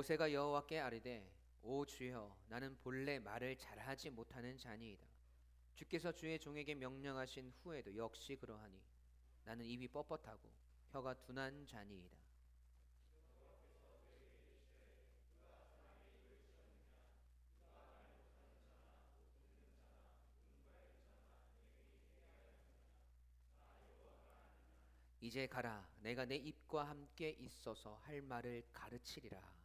모세가 여호와께 아뢰되 오 주여 나는 본래 말을 잘하지 못하는 자니이다. 주께서 주의 종에게 명령하신 후에도 역시 그러하니 나는 입이 뻣뻣하고 혀가 둔한 자니이다. 이제 가라. 내가 내 입과 함께 있어서 할 말을 가르치리라.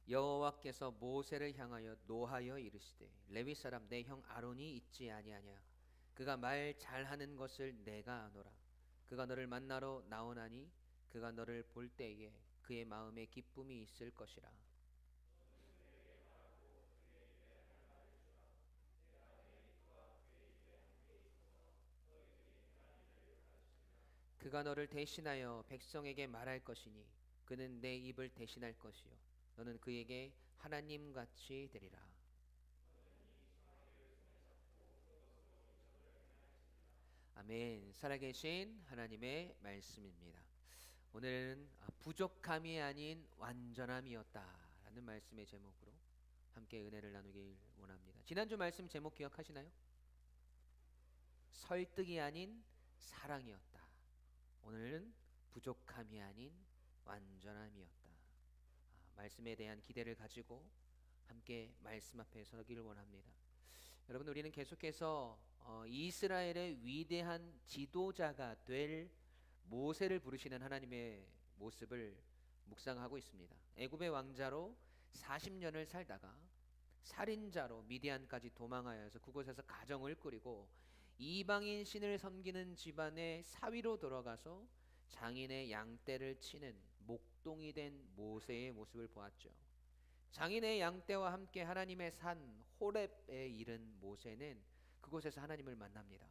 여호와께서 모세를 향하여 노하여 이르시되 레위 사람 내 형 아론이 있지 아니하냐. 그가 말 잘하는 것을 내가 아노라. 그가 너를 만나러 나오나니 그가 너를 볼 때에 그의 마음에 기쁨이 있을 것이라. 그가 너를 대신하여 백성에게 말할 것이니 그는 내 입을 대신할 것이요 너는 그에게 하나님같이 되리라. 아멘. 살아계신 하나님의 말씀입니다. 오늘은 부족함이 아닌 완전함이었다라는 말씀의 제목으로 함께 은혜를 나누길 원합니다. 지난주 말씀 제목 기억하시나요? 설득이 아닌 사랑이었다. 오늘은 부족함이 아닌 완전함이었다. 말씀에 대한 기대를 가지고 함께 말씀 앞에 서기를 원합니다. 여러분, 우리는 계속해서 이스라엘의 위대한 지도자가 될 모세를 부르시는 하나님의 모습을 묵상하고 있습니다. 애굽의 왕자로 40년을 살다가 살인자로 미디안까지 도망하여서 그곳에서 가정을 꾸리고 이방인 신을 섬기는 집안의 사위로 들어가서 장인의 양떼를 치는 목동이 된 모세의 모습을 보았죠. 장인의 양떼와 함께 하나님의 산 호렙에 이른 모세는 그곳에서 하나님을 만납니다.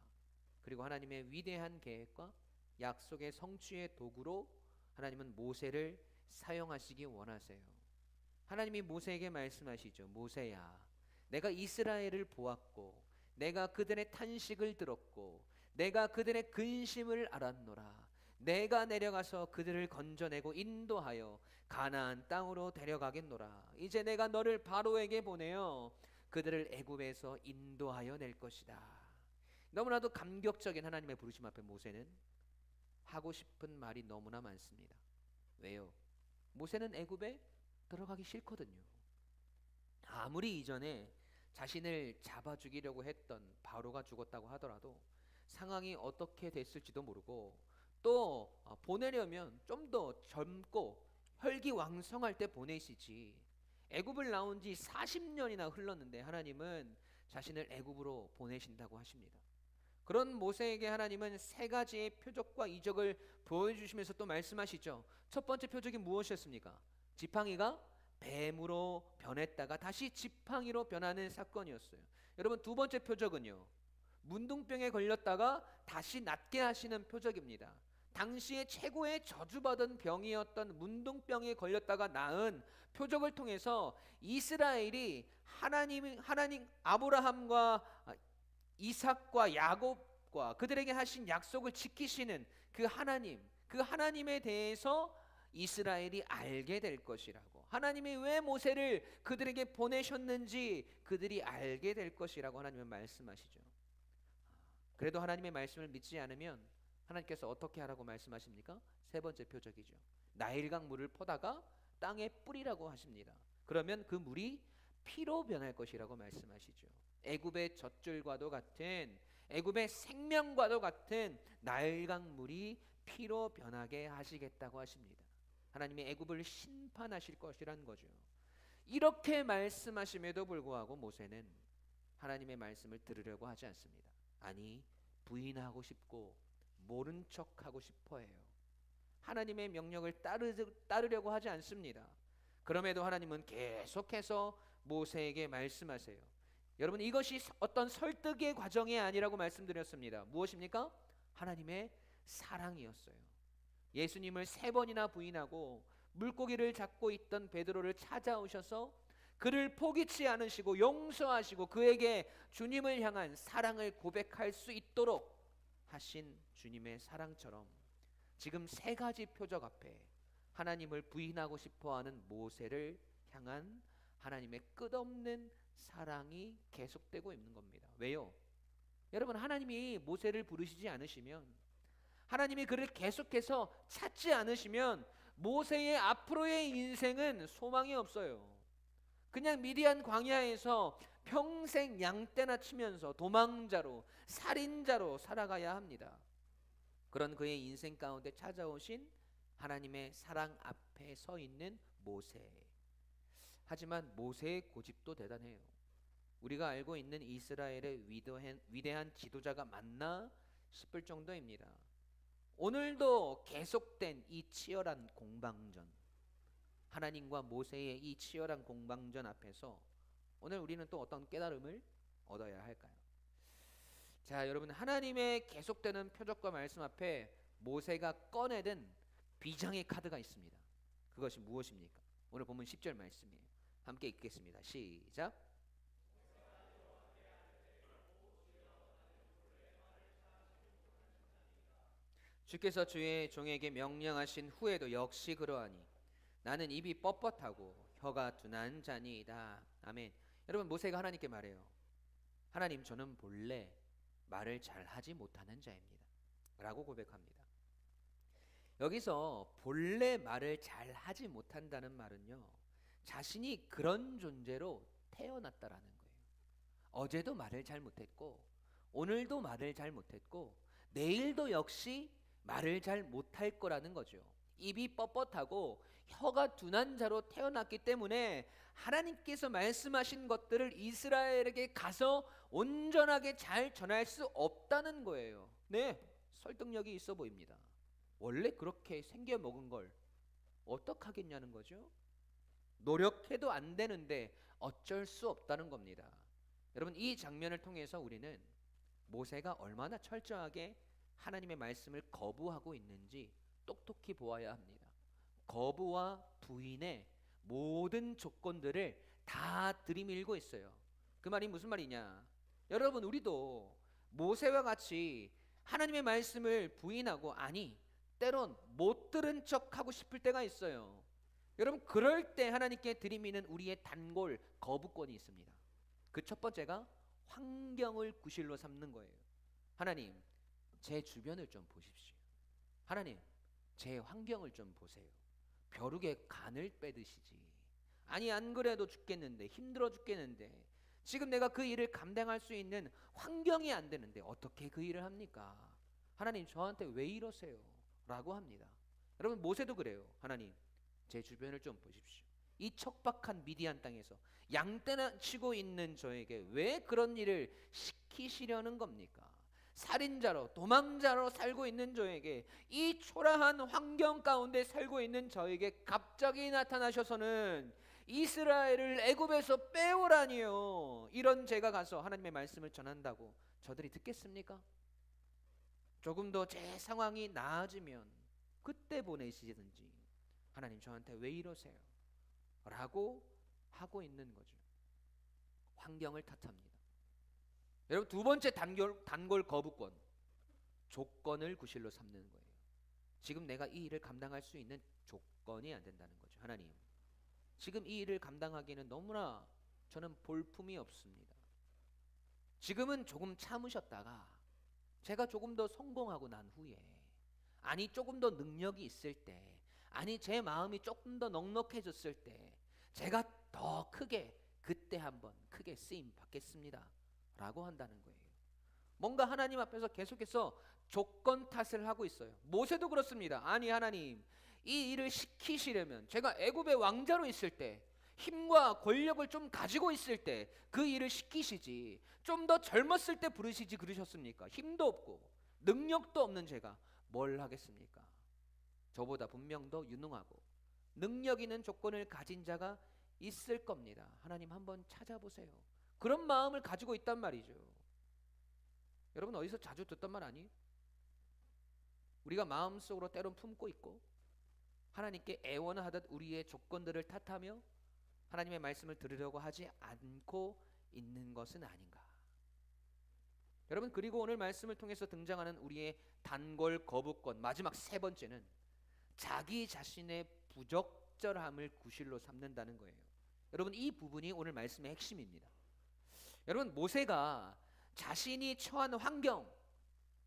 그리고 하나님의 위대한 계획과 약속의 성취의 도구로 하나님은 모세를 사용하시기 원하세요. 하나님이 모세에게 말씀하시죠. 모세야, 내가 이스라엘을 보았고 내가 그들의 탄식을 들었고 내가 그들의 근심을 알았노라. 내가 내려가서 그들을 건져내고 인도하여 가나안 땅으로 데려가겠노라. 이제 내가 너를 바로에게 보내어 그들을 애굽에서 인도하여 낼 것이다. 너무나도 감격적인 하나님의 부르심 앞에 모세는 하고 싶은 말이 너무나 많습니다. 왜요? 모세는 애굽에 들어가기 싫거든요. 아무리 이전에 자신을 잡아 죽이려고 했던 바로가 죽었다고 하더라도 상황이 어떻게 됐을지도 모르고 또 보내려면 좀 더 젊고 혈기왕성할 때 보내시지. 애굽을 나온 지 40년이나 흘렀는데 하나님은 자신을 애굽으로 보내신다고 하십니다. 그런 모세에게 하나님은 세 가지의 표적과 이적을 보여주시면서 또 말씀하시죠. 첫 번째 표적이 무엇이었습니까? 지팡이가 뱀으로 변했다가 다시 지팡이로 변하는 사건이었어요. 여러분, 두 번째 표적은요, 문둥병에 걸렸다가 다시 낫게 하시는 표적입니다. 당시에 최고의 저주받은 병이었던 문둥병에 걸렸다가 나은 표적을 통해서 이스라엘이 하나님 아브라함과 이삭과 야곱과 그들에게 하신 약속을 지키시는 그 하나님에 대해서 이스라엘이 알게 될 것이라고, 하나님이 왜 모세를 그들에게 보내셨는지 그들이 알게 될 것이라고 하나님은 말씀하시죠. 그래도 하나님의 말씀을 믿지 않으면 하나님께서 어떻게 하라고 말씀하십니까? 세 번째 표적이죠. 나일강 물을 퍼다가 땅에 뿌리라고 하십니다. 그러면 그 물이 피로 변할 것이라고 말씀하시죠. 애굽의 젖줄과도 같은, 애굽의 생명과도 같은 나일강 물이 피로 변하게 하시겠다고 하십니다. 하나님이 애굽을 심판하실 것이란 거죠. 이렇게 말씀하심에도 불구하고 모세는 하나님의 말씀을 들으려고 하지 않습니다. 아니, 부인하고 싶고 모른 척하고 싶어 해요. 하나님의 명령을 따르려고 하지 않습니다. 그럼에도 하나님은 계속해서 모세에게 말씀하세요. 여러분, 이것이 어떤 설득의 과정이 아니라고 말씀드렸습니다. 무엇입니까? 하나님의 사랑이었어요. 예수님을 3번이나 부인하고 물고기를 잡고 있던 베드로를 찾아오셔서 그를 포기치 않으시고 용서하시고 그에게 주님을 향한 사랑을 고백할 수 있도록 하신 주님의 사랑처럼 지금 세 가지 표적 앞에 하나님을 부인하고 싶어하는 모세를 향한 하나님의 끝없는 사랑이 계속되고 있는 겁니다. 왜요? 여러분, 하나님이 모세를 부르시지 않으시면, 하나님이 그를 계속해서 찾지 않으시면 모세의 앞으로의 인생은 소망이 없어요. 그냥 미디안 광야에서 평생 양떼나 치면서 도망자로, 살인자로 살아가야 합니다. 그런 그의 인생 가운데 찾아오신 하나님의 사랑 앞에 서 있는 모세. 하지만 모세의 고집도 대단해요. 우리가 알고 있는 이스라엘의 위대한 지도자가 맞나 싶을 정도입니다. 오늘도 계속된 이 치열한 공방전, 하나님과 모세의 이 치열한 공방전 앞에서 오늘 우리는 또 어떤 깨달음을 얻어야 할까요? 자, 여러분, 하나님의 계속되는 표적과 말씀 앞에 모세가 꺼내든 비장의 카드가 있습니다. 그것이 무엇입니까? 오늘 본문 10절 말씀이에요. 함께 읽겠습니다. 시작. 주께서 주의 종에게 명령하신 후에도 역시 그러하니 나는 입이 뻣뻣하고 혀가 둔한 자니이다. 아멘. 여러분, 모세가 하나님께 말해요. 하나님, 저는 본래 말을 잘하지 못하는 자입니다 라고 고백합니다. 여기서 본래 말을 잘하지 못한다는 말은요, 자신이 그런 존재로 태어났다라는 거예요. 어제도 말을 잘 못했고, 오늘도 말을 잘 못했고, 내일도 역시 말을 잘 못할 거라는 거죠. 입이 뻣뻣하고 혀가 둔한 자로 태어났기 때문에 하나님께서 말씀하신 것들을 이스라엘에게 가서 온전하게 잘 전할 수 없다는 거예요. 네, 설득력이 있어 보입니다. 원래 그렇게 생겨 먹은 걸 어떡하겠냐는 거죠. 노력해도 안 되는데 어쩔 수 없다는 겁니다. 여러분, 이 장면을 통해서 우리는 모세가 얼마나 철저하게 하나님의 말씀을 거부하고 있는지 똑똑히 보아야 합니다. 거부와 부인의 모든 조건들을 다 들이밀고 있어요. 그 말이 무슨 말이냐? 여러분, 우리도 모세와 같이 하나님의 말씀을 부인하고, 아니 때론 못 들은 척하고 싶을 때가 있어요. 여러분, 그럴 때 하나님께 들이미는 우리의 단골 거부권이 있습니다. 그 첫 번째가 환경을 구실로 삼는 거예요. 하나님, 제 주변을 좀 보십시오. 하나님, 제 환경을 좀 보세요. 벼룩에 간을 빼드시지. 아니, 안 그래도 죽겠는데, 힘들어 죽겠는데, 지금 내가 그 일을 감당할 수 있는 환경이 안 되는데 어떻게 그 일을 합니까? 하나님, 저한테 왜 이러세요? 라고 합니다. 여러분, 모세도 그래요. 하나님, 제 주변을 좀 보십시오. 이 척박한 미디안 땅에서 양떼나 치고 있는 저에게 왜 그런 일을 시키시려는 겁니까? 살인자로, 도망자로 살고 있는 저에게, 이 초라한 환경 가운데 살고 있는 저에게 갑자기 나타나셔서는 이스라엘을 애굽에서 빼오라니요, 이런 제가 가서 하나님의 말씀을 전한다고 저들이 듣겠습니까? 조금 더 제 상황이 나아지면 그때 보내시든지, 하나님, 저한테 왜 이러세요? 라고 하고 있는 거죠. 환경을 탓합니다. 여러분, 두 번째 단골 거부권, 조건을 구실로 삼는 거예요. 지금 내가 이 일을 감당할 수 있는 조건이 안 된다는 거죠. 하나님, 지금 이 일을 감당하기에는 너무나 저는 볼품이 없습니다. 지금은 조금 참으셨다가 제가 조금 더 성공하고 난 후에, 아니 조금 더 능력이 있을 때, 아니 제 마음이 조금 더 넉넉해졌을 때 제가 더 크게, 그때 한번 크게 쓰임 받겠습니다 라고 한다는 거예요. 뭔가 하나님 앞에서 계속해서 조건 탓을 하고 있어요. 모세도 그렇습니다. 아니 하나님, 이 일을 시키시려면 제가 애굽의 왕자로 있을 때, 힘과 권력을 좀 가지고 있을 때 그 일을 시키시지, 좀 더 젊었을 때 부르시지 그러셨습니까? 힘도 없고 능력도 없는 제가 뭘 하겠습니까? 저보다 분명 더 유능하고 능력 있는 조건을 가진 자가 있을 겁니다. 하나님, 한번 찾아보세요. 그런 마음을 가지고 있단 말이죠. 여러분, 어디서 자주 듣던 말 아니에요? 우리가 마음속으로 때론 품고 있고 하나님께 애원하듯 우리의 조건들을 탓하며 하나님의 말씀을 들으려고 하지 않고 있는 것은 아닌가. 여러분, 그리고 오늘 말씀을 통해서 등장하는 우리의 단골 거부권 마지막 세 번째는 자기 자신의 부적절함을 구실로 삼는다는 거예요. 여러분, 이 부분이 오늘 말씀의 핵심입니다. 여러분, 모세가 자신이 처한 환경,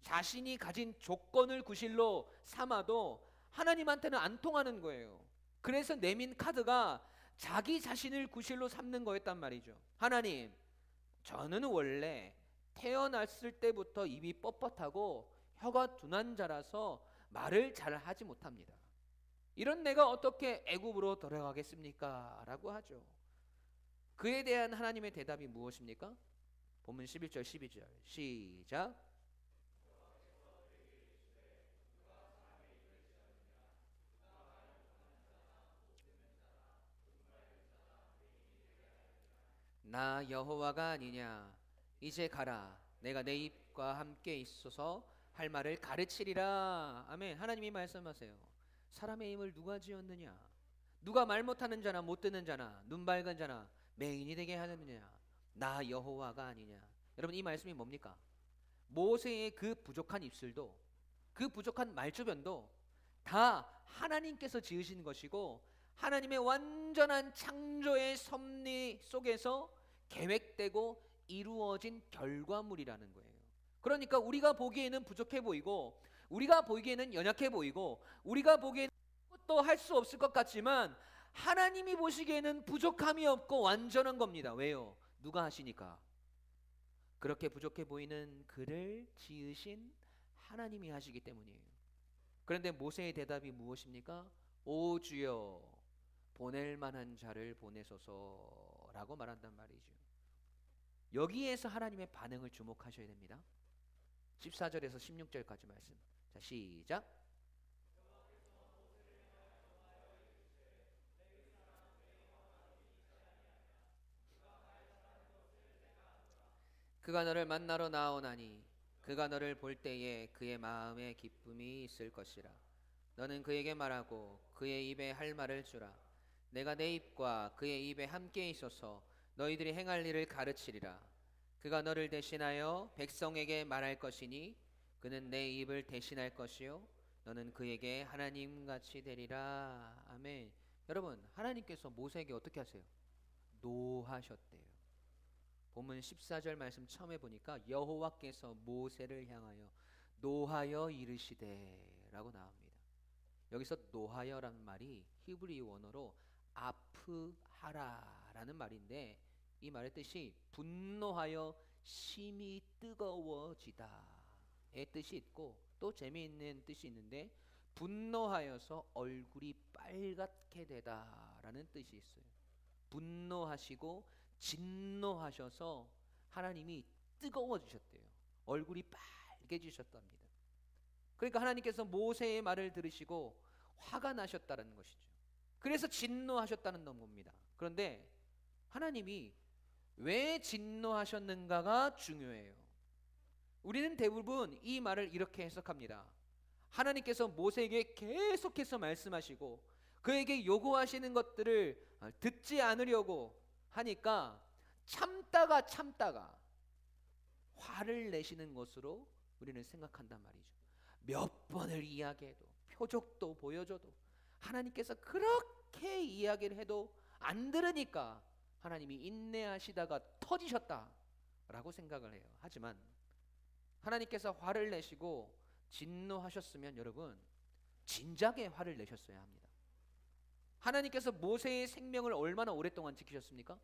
자신이 가진 조건을 구실로 삼아도 하나님한테는 안 통하는 거예요. 그래서 내민 카드가 자기 자신을 구실로 삼는 거였단 말이죠. 하나님, 저는 원래 태어났을 때부터 입이 뻣뻣하고 혀가 둔한 자라서 말을 잘 하지 못합니다. 이런 내가 어떻게 애굽으로 돌아가겠습니까? 라고 하죠. 그에 대한 하나님의 대답이 무엇입니까? 본문 11절 12절 시작. 나 여호와가 아니냐? 이제 가라. 내가 내 입과 함께 있어서 할 말을 가르치리라. 아멘. 하나님이 말씀하세요. 사람의 힘을 누가 지었느냐? 누가 말 못하는 자나 못 듣는 자나 눈 밝은 자나 맹인이 되게 하느냐? 나 여호와가 아니냐? 여러분, 이 말씀이 뭡니까? 모세의 그 부족한 입술도, 그 부족한 말주변도 다 하나님께서 지으신 것이고 하나님의 완전한 창조의 섭리 속에서 계획되고 이루어진 결과물이라는 거예요. 그러니까 우리가 보기에는 부족해 보이고, 우리가 보기에는 연약해 보이고, 우리가 보기에는 또 할 수 없을 것 같지만 하나님이 보시기에는 부족함이 없고 완전한 겁니다. 왜요? 누가 하시니까? 그렇게 부족해 보이는 그를 지으신 하나님이 하시기 때문이에요. 그런데 모세의 대답이 무엇입니까? 오 주여, 보낼 만한 자를 보내소서라고 말한단 말이죠. 여기에서 하나님의 반응을 주목하셔야 됩니다. 14절에서 16절까지 말씀. 자, 시작. 그가 너를 만나러 나오나니 그가 너를 볼 때에 그의 마음에 기쁨이 있을 것이라. 너는 그에게 말하고 그의 입에 할 말을 주라. 내가 내 입과 그의 입에 함께 있어서 너희들이 행할 일을 가르치리라. 그가 너를 대신하여 백성에게 말할 것이니 그는 내 입을 대신할 것이요 너는 그에게 하나님같이 되리라. 아멘. 여러분, 하나님께서 모세에게 어떻게 하세요? 노하셨대요. 본문 14절 말씀 처음에 보니까 여호와께서 모세를 향하여 노하여 이르시되 라고 나옵니다. 여기서 노하여라는 말이 히브리 원어로 아프하라 라는 말인데, 이 말의 뜻이 분노하여 심히 뜨거워지다의 뜻이 있고, 또 재미있는 뜻이 있는데 분노하여서 얼굴이 빨갛게 되다라는 뜻이 있어요. 분노하시고 진노하셔서 하나님이 뜨거워지셨대요. 얼굴이 빨개지셨답니다. 그러니까 하나님께서 모세의 말을 들으시고 화가 나셨다는 것이죠. 그래서 진노하셨다는 겁니다. 그런데 하나님이 왜 진노하셨는가가 중요해요. 우리는 대부분 이 말을 이렇게 해석합니다. 하나님께서 모세에게 계속해서 말씀하시고 그에게 요구하시는 것들을 듣지 않으려고 하니까 참다가 화를 내시는 것으로 우리는 생각한단 말이죠. 몇 번을 이야기해도, 표적도 보여줘도, 하나님께서 그렇게 이야기를 해도 안 들으니까 하나님이 인내하시다가 터지셨다라고 생각을 해요. 하지만 하나님께서 화를 내시고 진노하셨으면 여러분, 진작에 화를 내셨어야 합니다. 하나님께서 모세의 생명을 얼마나 오랫동안 지키셨습니까?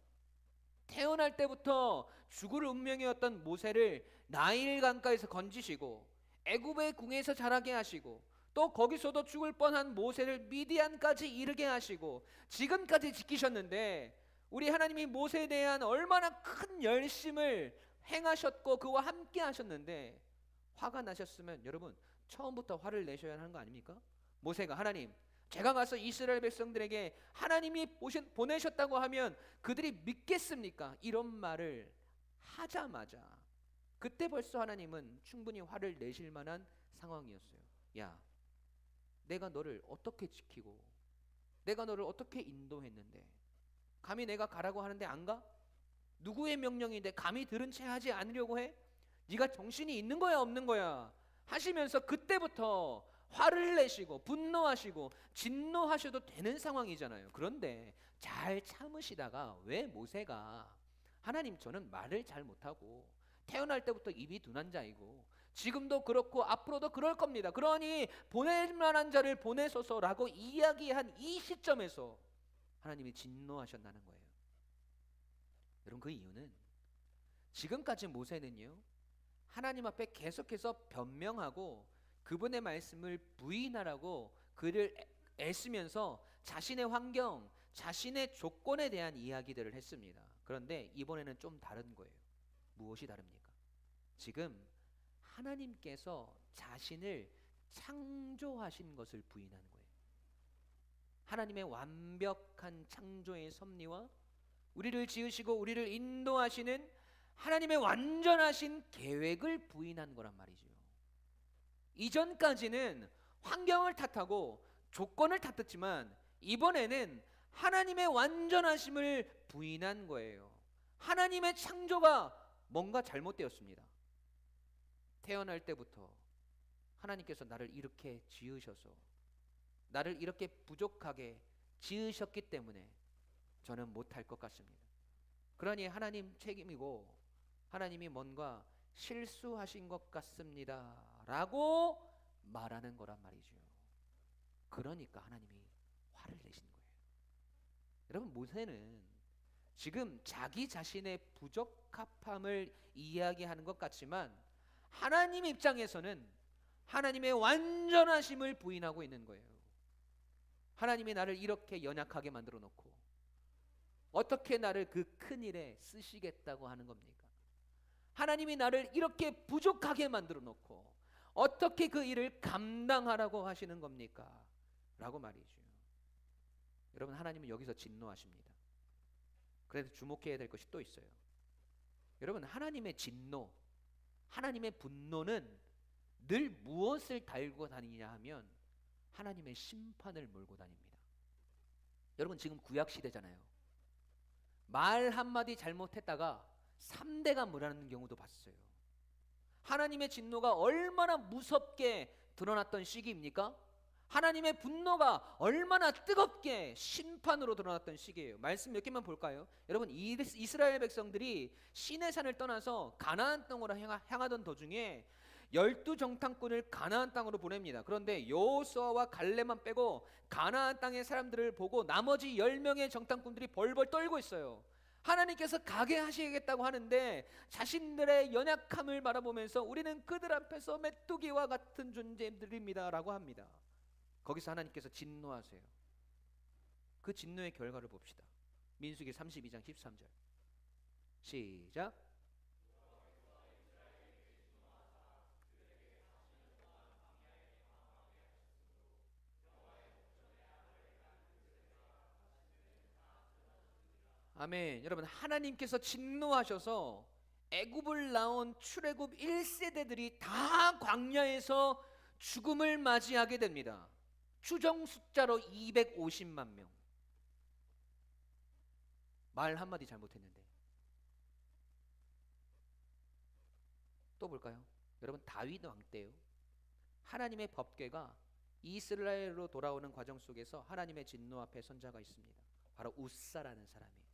태어날 때부터 죽을 운명이었던 모세를 나일강가에서 건지시고 애굽의 궁에서 자라게 하시고, 또 거기서도 죽을 뻔한 모세를 미디안까지 이르게 하시고 지금까지 지키셨는데, 우리 하나님이 모세에 대한 얼마나 큰 열심을 행하셨고 그와 함께 하셨는데 화가 나셨으면 여러분, 처음부터 화를 내셔야 하는 거 아닙니까? 모세가 하나님, 제가 가서 이스라엘 백성들에게 하나님이 보내셨다고 하면 그들이 믿겠습니까? 이런 말을 하자마자 그때 벌써 하나님은 충분히 화를 내실 만한 상황이었어요. 야, 내가 너를 어떻게 지키고 내가 너를 어떻게 인도했는데 감히 내가 가라고 하는데 안 가? 누구의 명령인데 감히 들은 채 하지 않으려고 해? 네가 정신이 있는 거야 없는 거야 하시면서 그때부터 화를 내시고 분노하시고 진노하셔도 되는 상황이잖아요. 그런데 잘 참으시다가 왜 모세가 하나님 저는 말을 잘 못하고 태어날 때부터 입이 둔한 자이고 지금도 그렇고 앞으로도 그럴 겁니다. 그러니 보낼 만한 자를 보내소서라고 이야기한 이 시점에서 하나님이 진노하셨다는 거예요. 여러분 그 이유는 지금까지 모세는요 하나님 앞에 계속해서 변명하고 그분의 말씀을 부인하라고 그를 애쓰면서 자신의 환경, 자신의 조건에 대한 이야기들을 했습니다. 그런데 이번에는 좀 다른 거예요. 무엇이 다릅니까? 지금 하나님께서 자신을 창조하신 것을 부인하는 거예요. 하나님의 완벽한 창조의 섭리와 우리를 지으시고 우리를 인도하시는 하나님의 완전하신 계획을 부인한 거란 말이죠. 이전까지는 환경을 탓하고 조건을 탓했지만 이번에는 하나님의 완전하심을 부인한 거예요. 하나님의 창조가 뭔가 잘못되었습니다. 태어날 때부터 하나님께서 나를 이렇게 지으셔서 나를 이렇게 부족하게 지으셨기 때문에 저는 못할 것 같습니다. 그러니 하나님 책임이고 하나님이 뭔가 실수하신 것 같습니다 라고 말하는 거란 말이죠. 그러니까 하나님이 화를 내신 거예요. 여러분 모세는 지금 자기 자신의 부적합함을 이야기하는 것 같지만 하나님 입장에서는 하나님의 완전하심을 부인하고 있는 거예요. 하나님이 나를 이렇게 연약하게 만들어 놓고 어떻게 나를 그 큰 일에 쓰시겠다고 하는 겁니까? 하나님이 나를 이렇게 부족하게 만들어 놓고 어떻게 그 일을 감당하라고 하시는 겁니까? 라고 말이죠. 여러분 하나님은 여기서 진노하십니다. 그래서 주목해야 될 것이 또 있어요. 여러분 하나님의 진노, 하나님의 분노는 늘 무엇을 달고 다니냐 하면 하나님의 심판을 몰고 다닙니다. 여러분 지금 구약 시대잖아요. 말 한마디 잘못했다가 3대가 물어나는 경우도 봤어요. 하나님의 진노가 얼마나 무섭게 드러났던 시기입니까? 하나님의 분노가 얼마나 뜨겁게 심판으로 드러났던 시기예요. 말씀 몇 개만 볼까요? 여러분 이스라엘 백성들이 시내산을 떠나서 가나안 땅으로 향하던 도중에 12정탐꾼을 가나안 땅으로 보냅니다. 그런데 여호수아와 갈렙만 빼고 가나안 땅의 사람들을 보고 나머지 10명의 정탐꾼들이 벌벌 떨고 있어요. 하나님께서 가게 하시겠다고 하는데 자신들의 연약함을 바라보면서 우리는 그들 앞에서 메뚜기와 같은 존재들입니다 라고 합니다. 거기서 하나님께서 진노하세요. 그 진노의 결과를 봅시다. 민수기 32장 13절 시작. 아멘. 여러분 하나님께서 진노하셔서 애굽을 나온 출애굽 1세대들이 다 광야에서 죽음을 맞이하게 됩니다. 추정 숫자로 250만 명. 말 한마디 잘못했는데. 또 볼까요? 여러분 다윗 왕 때요. 하나님의 법궤가 이스라엘로 돌아오는 과정 속에서 하나님의 진노 앞에 선 자가 있습니다. 바로 우사라는 사람이.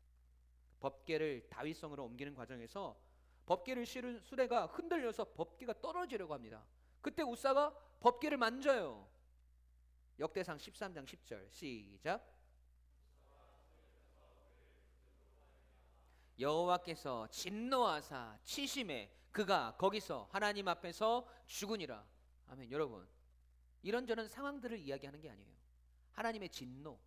법궤를 다윗성으로 옮기는 과정에서 법궤를 실은 수레가 흔들려서 법궤가 떨어지려고 합니다. 그때 우사가 법궤를 만져요. 역대상 13장 10절 시작. 여호와께서 진노하사 치심에 그가 거기서 하나님 앞에서 죽으니라. 아멘. 여러분 이런저런 상황들을 이야기하는 게 아니에요. 하나님의 진노,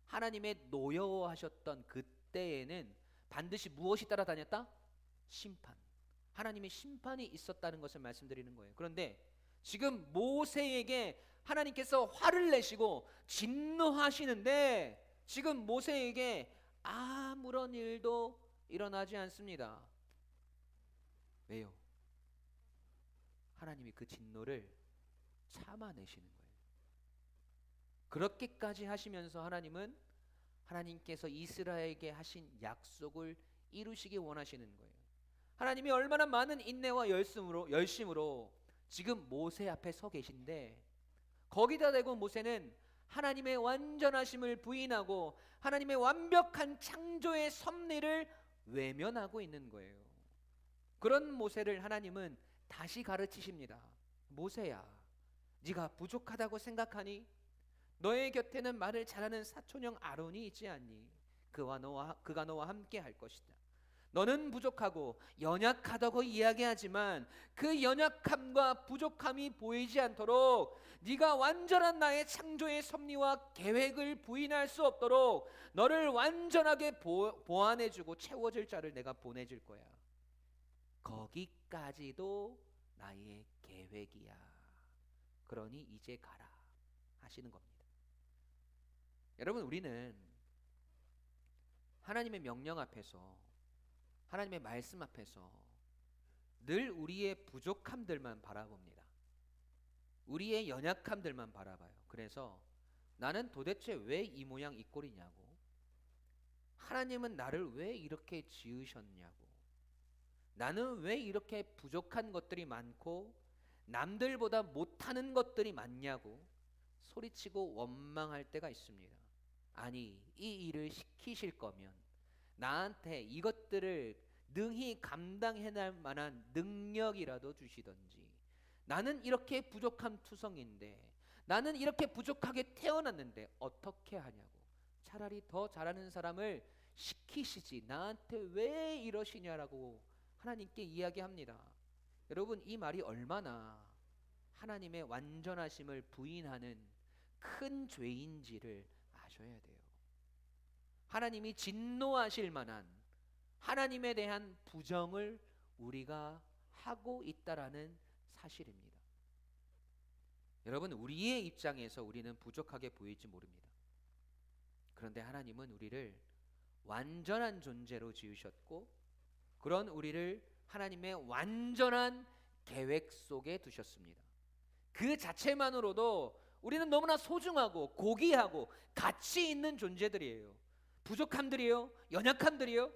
하나님의 노여워하셨던 그때에는 반드시 무엇이 따라다녔다? 심판. 하나님의 심판이 있었다는 것을 말씀드리는 거예요. 그런데 지금 모세에게 하나님께서 화를 내시고 진노하시는데 지금 모세에게 아무런 일도 일어나지 않습니다. 왜요? 하나님이 그 진노를 참아내시는 거예요. 그렇게까지 하시면서 하나님은 하나님께서 이스라엘에게 하신 약속을 이루시기 원하시는 거예요. 하나님이 얼마나 많은 인내와 열심으로 지금 모세 앞에 서 계신데, 거기다 대고 모세는 하나님의 완전하심을 부인하고 하나님의 완벽한 창조의 섭리를 외면하고 있는 거예요. 그런 모세를 하나님은 다시 가르치십니다. 모세야, 네가 부족하다고 생각하니? 너의 곁에는 말을 잘하는 사촌형 아론이 있지 않니? 그가 너와 함께 할 것이다. 너는 부족하고 연약하다고 이야기하지만 그 연약함과 부족함이 보이지 않도록, 네가 완전한 나의 창조의 섭리와 계획을 부인할 수 없도록 너를 완전하게 보완해주고 채워줄 자를 내가 보내줄 거야. 거기까지도 나의 계획이야. 그러니 이제 가라 하시는 겁니다. 여러분, 우리는 하나님의 명령 앞에서, 하나님의 말씀 앞에서 늘 우리의 부족함들만 바라봅니다. 우리의 연약함들만 바라봐요. 그래서 나는 도대체 왜 이 모양 이 꼴이냐고, 하나님은 나를 왜 이렇게 지으셨냐고, 나는 왜 이렇게 부족한 것들이 많고 남들보다 못하는 것들이 많냐고 소리치고 원망할 때가 있습니다. 아니, 이 일을 시키실 거면 나한테 이것들을 능히 감당해낼 만한 능력이라도 주시던지, 나는 이렇게 부족한 투성인데, 나는 이렇게 부족하게 태어났는데 어떻게 하냐고, 차라리 더 잘하는 사람을 시키시지 나한테 왜 이러시냐라고 하나님께 이야기합니다. 여러분, 이 말이 얼마나 하나님의 완전하심을 부인하는 큰 죄인지를 아셔야 돼요. 하나님이 진노하실 만한 하나님에 대한 부정을 우리가 하고 있다라는 사실입니다. 여러분, 우리의 입장에서 우리는 부족하게 보일지 모릅니다. 그런데 하나님은 우리를 완전한 존재로 지으셨고, 그런 우리를 하나님의 완전한 계획 속에 두셨습니다. 그 자체만으로도 우리는 너무나 소중하고 고귀하고 가치 있는 존재들이에요. 부족함들이요, 연약함들이요.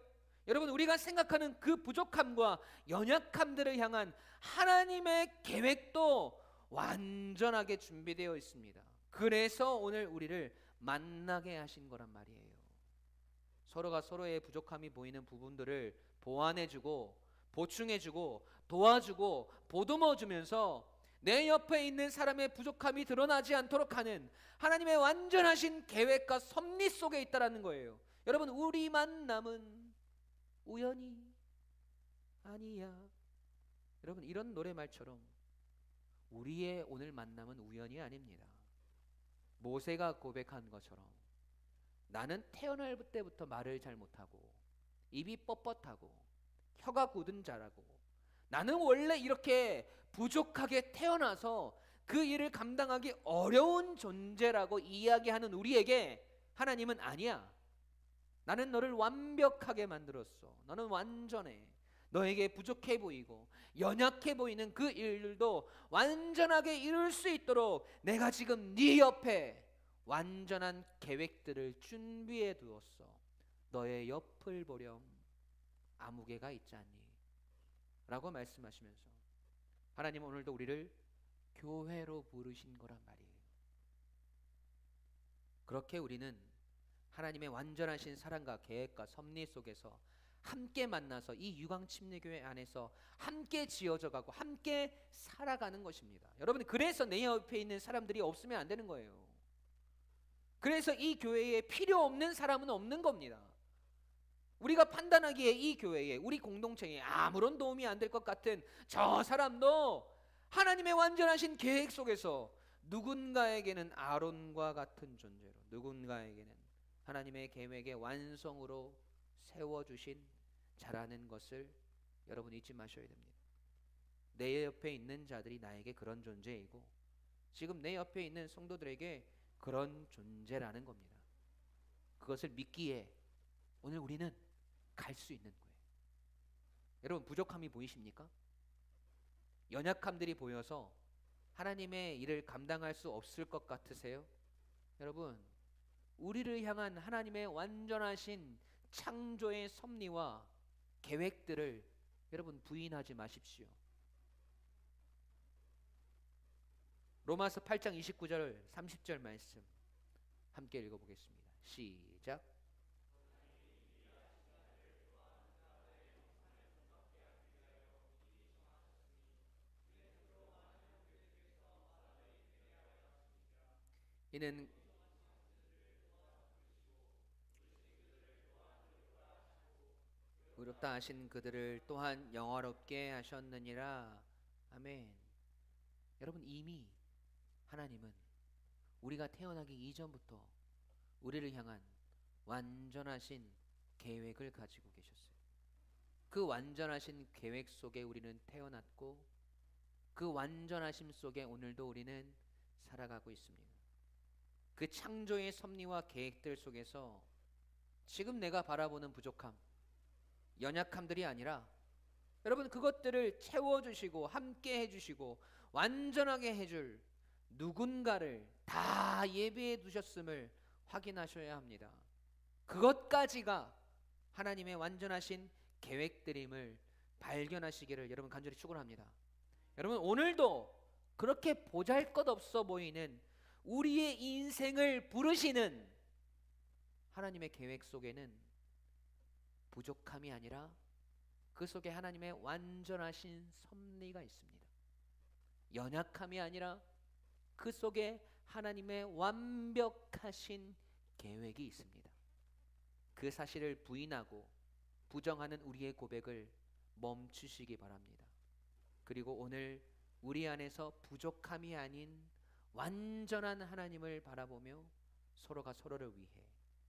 여러분, 우리가 생각하는 그 부족함과 연약함들을 향한 하나님의 계획도 완전하게 준비되어 있습니다. 그래서 오늘 우리를 만나게 하신 거란 말이에요. 서로가 서로의 부족함이 보이는 부분들을 보완해주고 보충해주고 도와주고 보듬어주면서 내 옆에 있는 사람의 부족함이 드러나지 않도록 하는 하나님의 완전하신 계획과 섭리 속에 있다라는 거예요. 여러분, 우리 만남은 우연이 아니야. 여러분, 이런 노래말처럼 우리의 오늘 만남은 우연이 아닙니다. 모세가 고백한 것처럼 나는 태어날 때부터 말을 잘 못하고 입이 뻣뻣하고 혀가 굳은 자라고, 나는 원래 이렇게 부족하게 태어나서 그 일을 감당하기 어려운 존재라고 이야기하는 우리에게 하나님은 아니야, 나는 너를 완벽하게 만들었어, 너는 완전해, 너에게 부족해 보이고 연약해 보이는 그 일들도 완전하게 이룰 수 있도록 내가 지금 네 옆에 완전한 계획들을 준비해 두었어. 너의 옆을 보렴 아무개가 있지 않니? 라고 말씀하시면서 하나님은 오늘도 우리를 교회로 부르신 거란 말이에요. 그렇게 우리는 하나님의 완전하신 사랑과 계획과 섭리 속에서 함께 만나서 이 유광침례교회 안에서 함께 지어져 가고 함께 살아가는 것입니다. 여러분, 그래서 내 옆에 있는 사람들이 없으면 안 되는 거예요. 그래서 이 교회에 필요 없는 사람은 없는 겁니다. 우리가 판단하기에 이 교회에, 우리 공동체에 아무런 도움이 안 될 것 같은 저 사람도 하나님의 완전하신 계획 속에서 누군가에게는 아론과 같은 존재로, 누군가에게는 하나님의 계획의 완성으로 세워주신 자라는 것을 여러분 잊지 마셔야 됩니다. 내 옆에 있는 자들이 나에게 그런 존재이고 지금 내 옆에 있는 성도들에게 그런 존재라는 겁니다. 그것을 믿기에 오늘 우리는 갈 수 있는 거예요. 여러분, 부족함이 보이십니까? 연약함들이 보여서 하나님의 일을 감당할 수 없을 것 같으세요? 여러분, 우리를 향한 하나님의 완전하신 창조의 섭리와 계획들을 여러분 부인하지 마십시오. 로마서 8장 29절 30절 말씀 함께 읽어보겠습니다. 시작. 이는 의롭다 하신 그들을 또한 영화롭게 하셨느니라. 아멘. 여러분 이미 하나님은 우리가 태어나기 이전부터 우리를 향한 완전하신 계획을 가지고 계셨어요. 그 완전하신 계획 속에 우리는 태어났고 그 완전하심 속에 오늘도 우리는 살아가고 있습니다. 그 창조의 섭리와 계획들 속에서 지금 내가 바라보는 부족함, 연약함들이 아니라 여러분 그것들을 채워주시고 함께 해주시고 완전하게 해줄 누군가를 다 예비해 두셨음을 확인하셔야 합니다. 그것까지가 하나님의 완전하신 계획들임을 발견하시기를 여러분 간절히 축원합니다. 여러분 오늘도 그렇게 보잘것없어 보이는 우리의 인생을 부르시는 하나님의 계획 속에는 부족함이 아니라 그 속에 하나님의 완전하신 섭리가 있습니다. 연약함이 아니라 그 속에 하나님의 완벽하신 계획이 있습니다. 그 사실을 부인하고 부정하는 우리의 고백을 멈추시기 바랍니다. 그리고 오늘 우리 안에서 부족함이 아닌 완전한 하나님을 바라보며 서로가 서로를 위해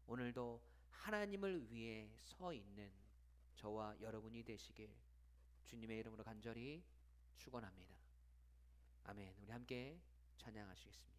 오늘도 하나님을 위해 서 있는 저와 여러분이 되시길 주님의 이름으로 간절히 축원합니다. 아멘. 우리 함께 찬양하시겠습니다.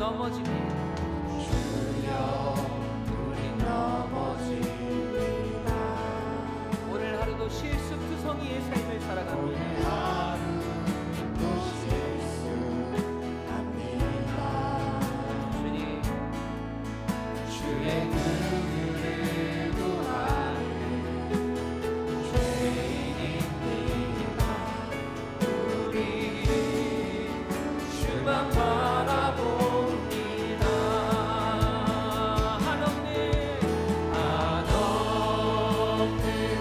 넘어집니다. 주여 우리 넘어집니다. 오늘 하루도 실수투성이의 삶을 살아갑니다. 주님, 주의 그늘을 구하는 죄인입니다. 우리 주만 바라봅니다. 한없는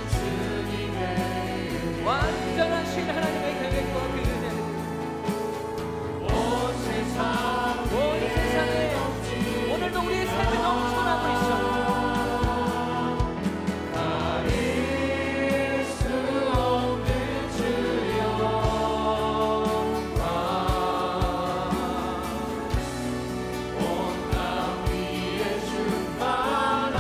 주님의 완전하신 하나님의 계획과 그 은혜는 온 세상에 오늘도 우리의 삶을 넘쳐나고 있어. 가릴 수 없는 주여 온 땅 위에 충만합니다.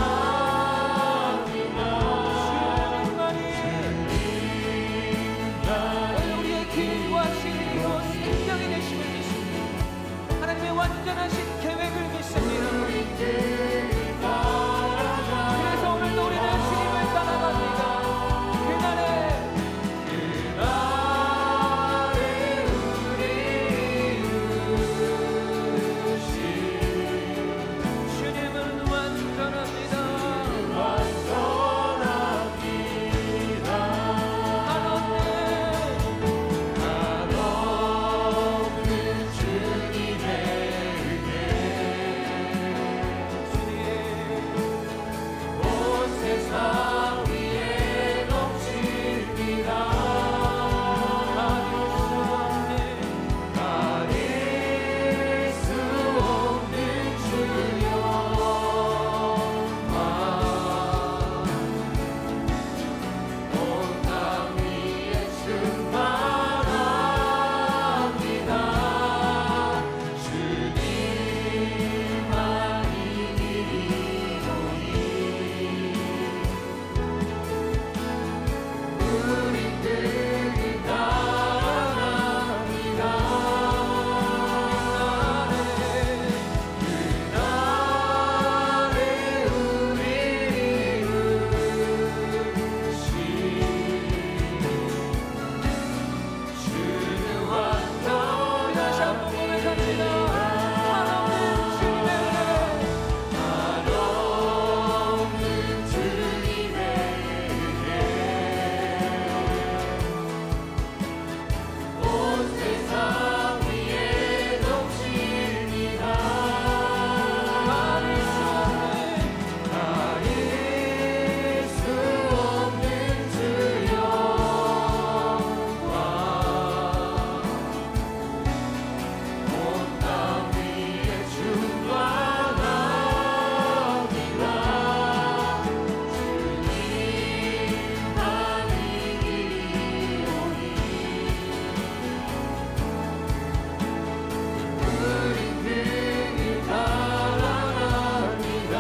오늘 우리의 길과 진리고 생명이 되심을 믿습니다. 하나님의 완전하신 계획을 믿습니다. 그래서 오늘도 우리는 주님을 따라갑니다. 그날에 주님은 완전합니다. 한없는 주님의 온 세상 위에 넘칩니다. 가릴 수 없는 주여 온 땅 위에 충만합니다. 주님만이 우리 끝이 따라갑니다. 그날에 우리를 이루시 주는 완전하신 다시 한번 고백합니다. 한없는 주님의 은혜 온 세상 위에 넘칩니다. 가릴 수 없는 주여 온 땅 위에 충만합니다. 주님만이 길이오니 우리 그길 따라갑니다.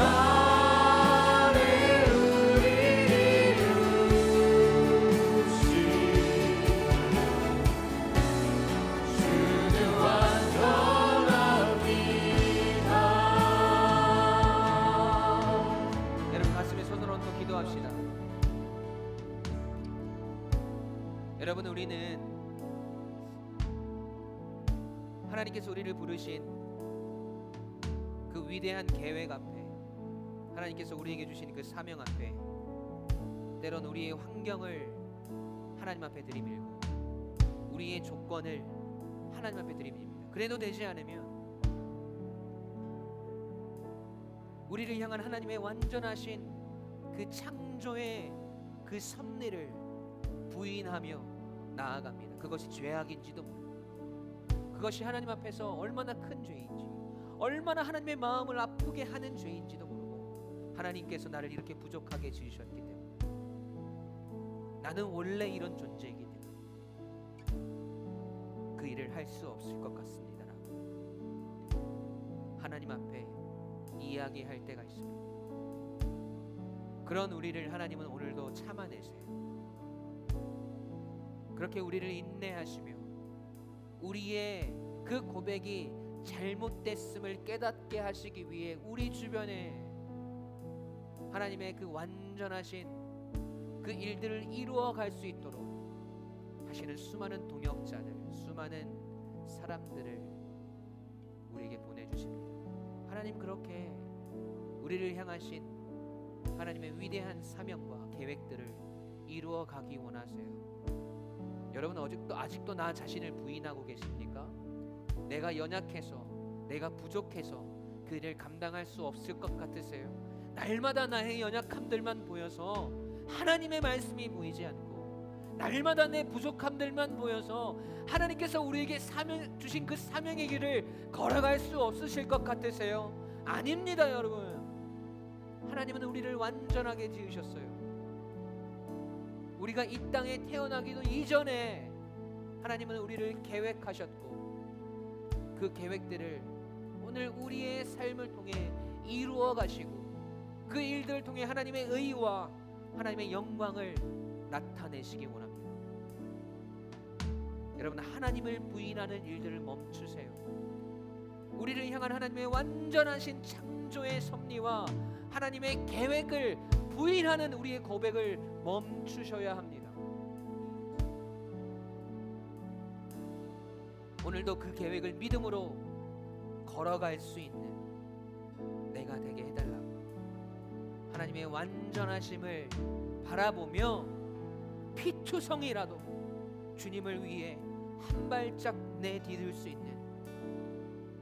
그날에 우리를 이루시 주는 완전합니다. 여러분 가슴에 손을 얹고 기도합시다. 여러분, 우리는 하나님께서 우리를 부르신 그 위대한 계획 앞에, 하나님께서 우리에게 주신 그 사명 앞에, 때론 우리의 환경을 하나님 앞에 들이밀고 우리의 조건을 하나님 앞에 들이밉니다. 그래도 되지 않으면 우리를 향한 하나님의 완전하신 그 창조의 그 섭리를 부인하며 나아갑니다. 그것이 죄악인지도 모르고, 그것이 하나님 앞에서 얼마나 큰 죄인지, 얼마나 하나님의 마음을 아프게 하는 죄인지도 모르고, 하나님께서 나를 이렇게 부족하게 지으셨기 때문에, 나는 원래 이런 존재이기 때문에 그 일을 할 수 없을 것 같습니다라고 하나님 앞에 이야기할 때가 있습니다. 그런 우리를 하나님은 오늘도 참아내세요. 그렇게 우리를 인내하시며 우리의 그 고백이 잘못됐음을 깨닫게 하시기 위해 우리 주변에 하나님의 그 완전하신 그 일들을 이루어 갈 수 있도록 하시는 수많은 동역자들, 수많은 사람들을 우리에게 보내주십니다. 하나님 그렇게 우리를 향하신 하나님의 위대한 사명과 계획들을 이루어 가기 원하세요. 여러분 아직도 나 자신을 부인하고 계십니까? 내가 연약해서, 내가 부족해서 그 일을 감당할 수 없을 것 같으세요? 날마다 나의 연약함들만 보여서 하나님의 말씀이 보이지 않고, 날마다 내 부족함들만 보여서 하나님께서 우리에게 주신 그 사명의 길을 걸어갈 수 없으실 것 같으세요? 아닙니다, 여러분. 하나님은 우리를 완전하게 지으셨어요. 우리가 이 땅에 태어나기도 이전에 하나님은 우리를 계획하셨고, 그 계획들을 오늘 우리의 삶을 통해 이루어 가시고, 그 일들을 통해 하나님의 의와 하나님의 영광을 나타내시기 원합니다. 여러분, 하나님을 부인하는 일들을 멈추세요. 우리를 향한 하나님의 완전하신 창조의 섭리와 하나님의 계획을 부인하는 우리의 고백을 멈추셔야 합니다. 오늘도 그 계획을 믿음으로 걸어갈 수 있는 내가 되게 해달라고 하나님의 완전하심을 바라보며 피투성이라도 주님을 위해 한 발짝 내디딜 수 있는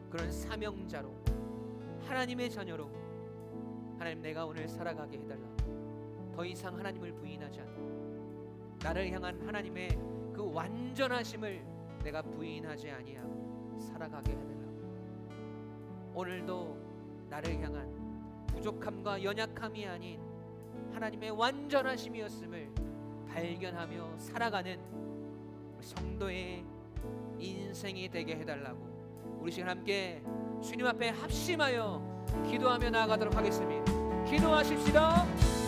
그런 사명자로, 하나님의 자녀로 하나님 내가 오늘 살아가게 해달라고, 더 이상 하나님을 부인하지 않고 나를 향한 하나님의 그 완전하심을 내가 부인하지 아니하고 살아가게 해달라고, 오늘도 나를 향한 부족함과 연약함이 아닌 하나님의 완전하심이었음을 발견하며 살아가는 성도의 인생이 되게 해달라고 우리 시간 함께 주님 앞에 합심하여 기도하며 나아가도록 하겠습니다. 기도하십시다.